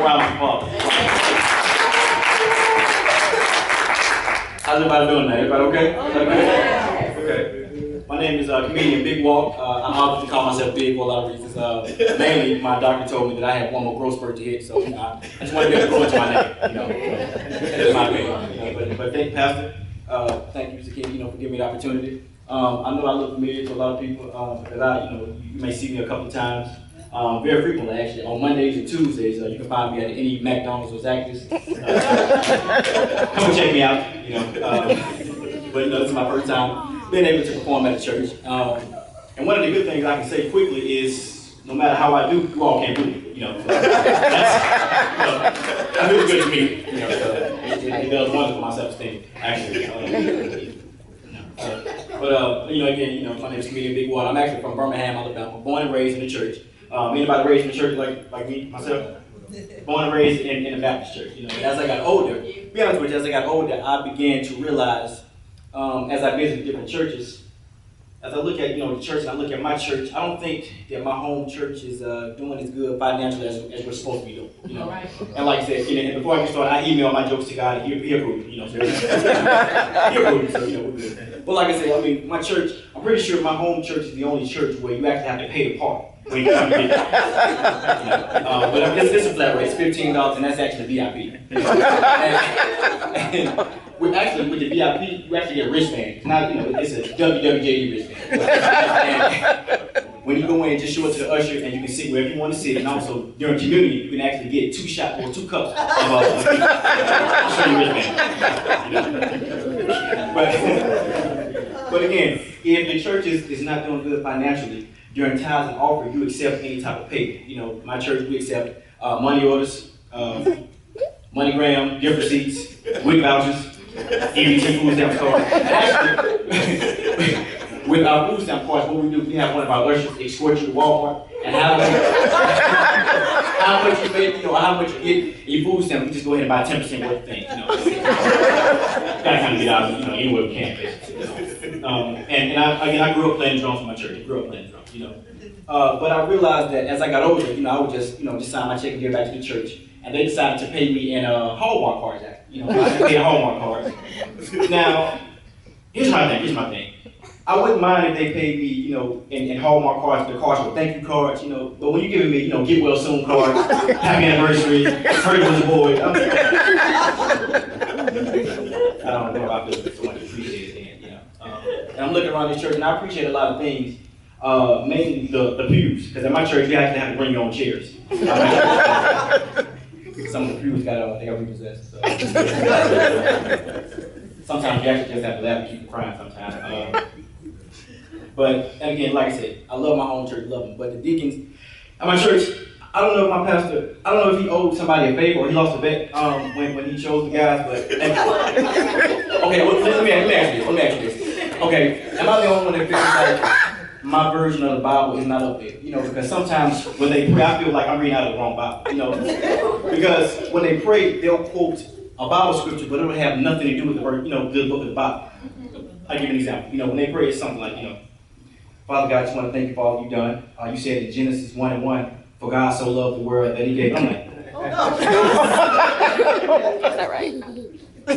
round of applause. How's everybody doing now? Everybody okay? Okay. My name is comedian Big Walt. I often call myself Big for a lot of reasons. Mainly, my doctor told me that I had one more growth spurt to hit, so I just want to be able to grow into my name. That's my opinion. But thank you, Pastor. Thank you, Mr. King, for giving me the opportunity. I know I look familiar to a lot of people because you may see me a couple of times. Very frequently, actually. On Mondays and Tuesdays, you can find me at any McDonald's or Zaxby's. Come check me out, But this is my first time being able to perform at a church. And one of the good things I can say quickly is, no matter how I do, you all can't do it. That feels good to me. It does wonders for my self-esteem, actually. Again, my name is comedian Big Walt. I'm actually from Birmingham, Alabama. Born and raised in the church. Anybody raised in the church like me, myself? Born and raised in the Baptist church. As I got older, to be honest with you, as I got older, I began to realize, as I visited different churches, as I look at the church and I look at my church, I don't think that my home church is doing as good financially as we're supposed to be doing. And like I said, and before I get started, I email my jokes to God and he approved. He approved, so we're good. But like I said, my church, I'm pretty sure my home church is the only church where you actually have to pay the park when you come to get there. But it's a flat rate, it's $15, and that's actually VIP. And with the VIP, you actually get a wristband. Now, it's a WWJD wristband. And when you go in, just show it to the usher, and you can sit wherever you want to sit. And also, during community, you can actually get 2 shots or 2 cups of wristband. But again, if the church is not doing good financially, during tithes and offering, you accept any type of payment. My church, we accept money orders, MoneyGram, gift receipts, week vouchers, EBT food stamp cards. Actually, with our food stamp cards, what we do, we have one of our ushers escort you to Walmart, and how much you make, how much you get in your food stamp, we just go ahead and buy 10% worth of things. Gotta kind of get out, anywhere we can, basically. And I grew up playing drums in my church. But I realized that as I got older, I would just sign my check and give it back to the church. And they decided to pay me in Hallmark cards. I pay in Hallmark cards. Now, here's my thing. I wouldn't mind if they paid me, in Hallmark cards, the cards were thank you cards, but when you're giving me, get well soon cards, happy anniversary, heard it was a boy. I don't know if I feel so much appreciated then, And I'm looking around this church and I appreciate a lot of things, mainly the pews, because at my church you actually have to bring your own chairs. Some of the pews they got repossessed. So. Sometimes you actually just have to laugh and keep from crying sometimes. But again, like I said, I love my home church, love them. But the deacons at my church, I don't know if my pastor, I don't know if he owed somebody a favor or he lost a bet when he chose the guys. But okay, well, let me ask you this. Okay, am I the only one that feels like my version of the Bible is not up there? Because sometimes when they pray, I feel like I'm reading out of the wrong Bible. Because when they pray, they'll quote a Bible scripture, but it will have nothing to do with the verse, the book of the Bible. I'll give you an example. When they pray, it's something like, Father God, I just want to thank you for all you've done. You said in Genesis 1:1, for God so loved the world that he gave. I'm like, is that right? I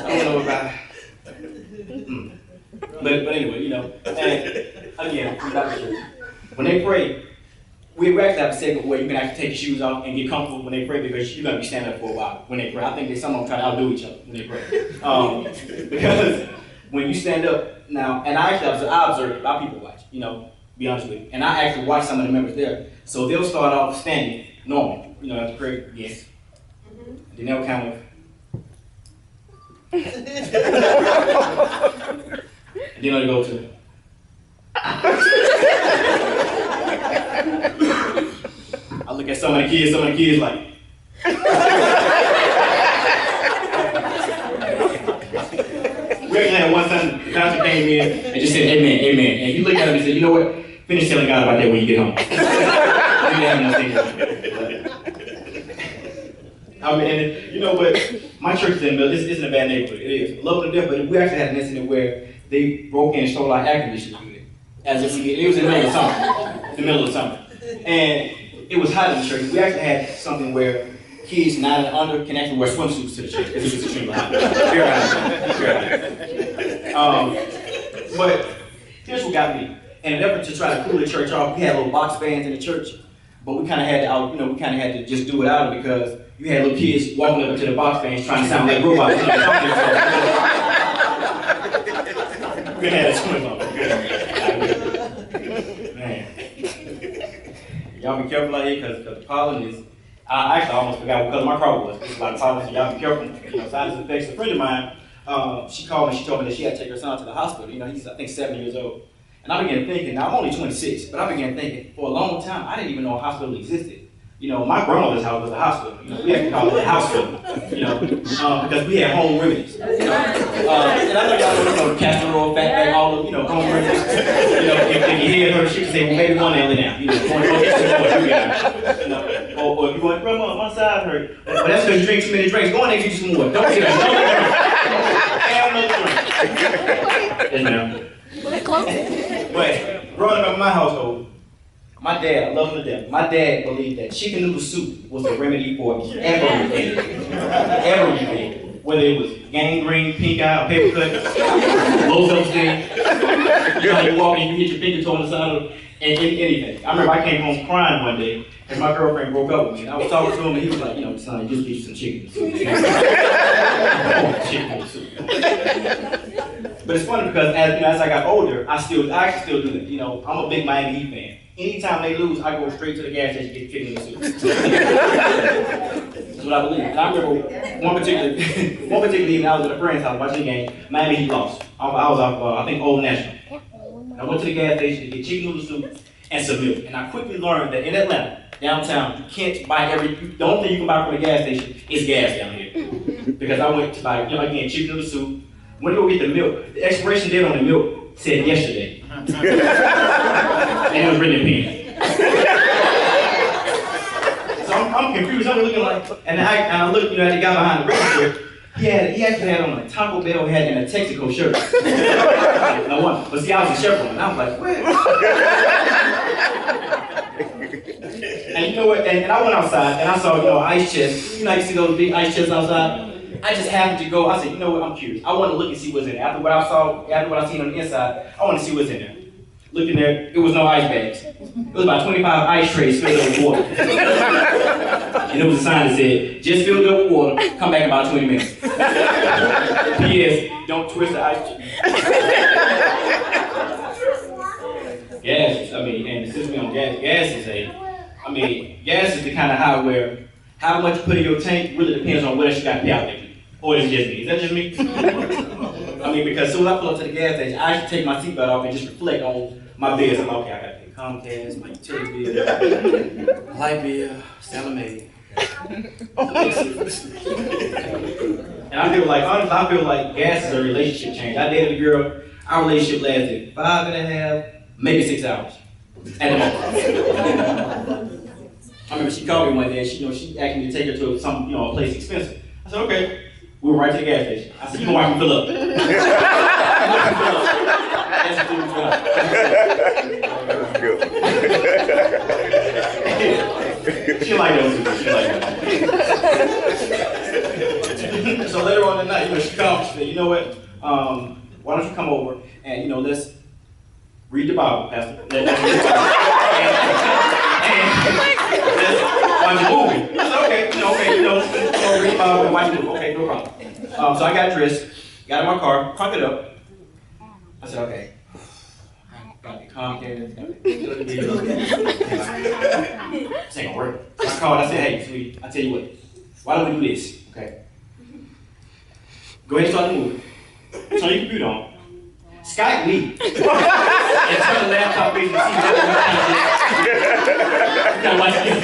don't know about. But anyway, and again, when they pray, we actually have a segment where you can actually take your shoes off and get comfortable when they pray because you're going to be standing up for a while when they pray. I think that some of them try to outdo each other when they pray. Because when you stand up now, and I observe, our people watch, be honest with you. And I actually watch some of the members there. So they'll start off standing normal, after prayer, yes. Then they'll kind of. And then they'll go to. I look at some of the kids like. We actually had one time the pastor came in and just said, amen, amen. And you look at him and say, you know what? Finish telling God about that when you get home. But my church is in the middle. This isn't a bad neighborhood. It is. Love to death, but we actually had an incident where they broke in and stole our air conditioning unit. It was in the middle of summer. And it was hot in the church. We actually had something where kids 9 and under can actually wear swimsuits to the church because it was extremely hot. Very hot. But here's what got me. In an effort to try to cool the church off, we had little box bands in the church, but we kind of had to just do it out because you had little kids walking up to the box bands trying to sound like robots. We had a swim on. Man, y'all be careful out here because the pollen is. I actually almost forgot what color my car was. It's a lot of pollen, so y'all be careful. Sinus infection. A friend of mine, she called me. She told me that she had to take her son to the hospital. He's I think 7 years old. And I began thinking. Now I'm only 26, but I began thinking for a long time I didn't even know a hospital existed. My grandmother's house was a hospital. We have to call it a hospital. Because we had home remedies. And I know y'all know castor oil, fatback, all of home remedies. If your head hurt, she could say, well, maybe one nail it down. Or if you're going, grandma, my side hurt. Well, that's because you drink too many drinks. Go on and get you some more. Don't get another drink. Yes, ma'am. But growing up in my household, my dad, I love him to death. My dad believed that chicken noodle soup was the remedy for everything. Everything. Whether it was gangrene, pink eye, or paper cut, low self-esteem. You walk and you hit your finger toe on the side of anything. I remember I came home crying one day and my girlfriend broke up with me. And I was talking to him and he was like, son, just get you some chicken soup. Chicken soup. But it's funny because as I got older, I actually still do that. I'm a big Miami Heat fan. Anytime they lose, I go straight to the gas station to get chicken and soup. That's what I believe. And I remember one particular evening, I was at a friend's house watching the game. Miami Heat lost. I was off, I think, Old National. And I went to the gas station to get chicken noodle soup and some milk. And I quickly learned that in Atlanta, downtown, you can't buy the only thing you can buy from the gas station is gas down here. Because I went to buy, again, chicken noodle soup. When you go get the milk, the expiration date on the milk said yesterday. And it was written in pen. So I'm confused. I'm looking like, and I looked, at the guy behind the register. He actually had on a Taco Bell hat and a Texaco shirt. No one. But see, I was a Chevron, and I was like, where? And you know what? And I went outside and I saw, ice chests. You see those big ice chests outside? I just happened to go. I said, what? I'm curious. I want to look and see what's in there. After what I seen on the inside, I want to see what's in there. Looking there, it was no ice bags. It was about 25 ice trays filled up with water. And there was a sign that said, just filled up with water, come back in about 20 minutes. P.S. Don't twist the ice. Gas, and since we on gas is the kind of high where how much you put in your tank really depends on what else you got to pay out there. Or is it just me? Is that just me? Because as soon as I pull up to the gas station, I should take my seatbelt off and just reflect on my bills. I'm like, okay, I got to pay Comcast, my utility bill, light bill, salamander. And I feel like gas is a relationship change. I dated a girl, our relationship lasted 5.5, maybe 6 hours at the most. I remember she called me one day and she asked me to take her to some, a place expensive. I said, okay. We were right to the gas station. I said, you can watch me fill up. She like those two. She like those. So later on that night, she called me. She said, you know what? Why don't you come over and let's read the Bible, Pastor. Let's watch a movie. I said, okay, read the Bible and watch a movie. Okay, no problem. So I got dressed, got in my car, cranked it up. I said, okay. Got the Comcast, got the bill. This ain't gonna work. So I called, I said, hey, sweetie, I tell you what, why don't we do this, okay? Go ahead and start the movie. Turn your computer on. Skype me. And turn the laptop face and see what watch it.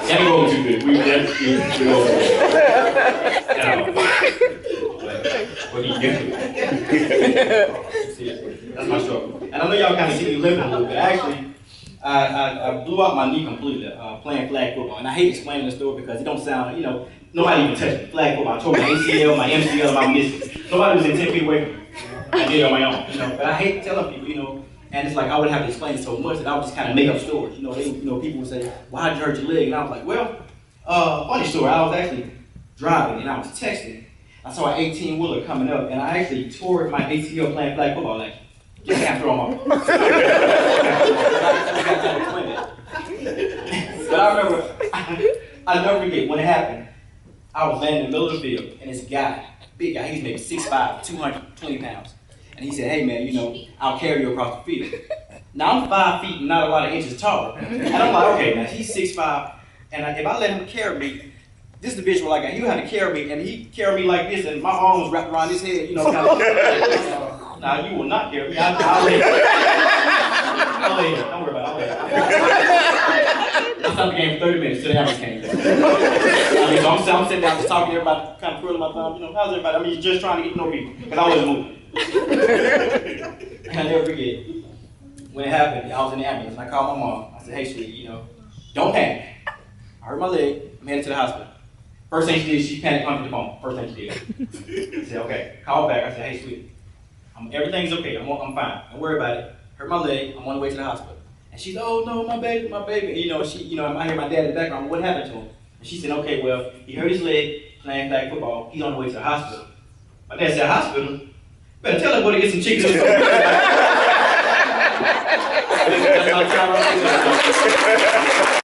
That ain't going too good. We what do you do? That's my struggle. And I know y'all kind of see me limping a little bit. Actually, I blew out my knee completely playing flag football. And I hate explaining the story because it don't sound, nobody even touched me. Flag football. I tore my ACL, my MCL, my meniscus. Nobody was in 10 feet away from me. I did it on my own, But I hate telling people, And it's like I wouldn't have to explain it so much that I would just kind of make up stories. You know, people would say, "Well, how'd you hurt your leg?" And I was like, "Well, funny story. I was actually driving and I was texting. I saw an 18-wheeler coming up, and I actually tore my ACL playing flag football. Like, just after all my. But I remember, I'll never forget when it happened. I was laying in the middle of the field, and this guy, big guy, he's maybe 6'5", 220 pounds. And he said, "Hey man, I'll carry you across the field." Now I'm 5 feet and not a lot of inches taller. And I'm like, okay, now he's 6'5", and if I let him carry me, this is the visual I got. He would have to carry me, and he carried me like this, and my arms wrapped around his head, kind of. Now you will not carry me. I'll lay here. I'll lay here. Don't worry about it. I stopped the game for 30 minutes till the ambulance came. So I'm sitting down just talking to everybody, kind of twirling my thumb. How's everybody? I mean, just trying to get to know people, because I wasn't moving. I'll never forget. When it happened, I was in the ambulance, and I called my mom. I said, "Hey, sweetie, don't panic. I hurt my leg. I'm headed to the hospital." First thing she did, she panicked under the phone. First thing she did. I said, "Okay." Call back. I said, "Hey, sweetie, everything's okay. I'm fine. Don't worry about it. Hurt my leg. I'm on the way to the hospital." And she's, "Oh no, my baby, my baby." I hear my dad in the background. "What happened to him?" And she said, "Okay, well, he hurt his leg playing flag football. He's on the way to the hospital." My dad said, "Hospital? Better tell him to get some chicken." That's how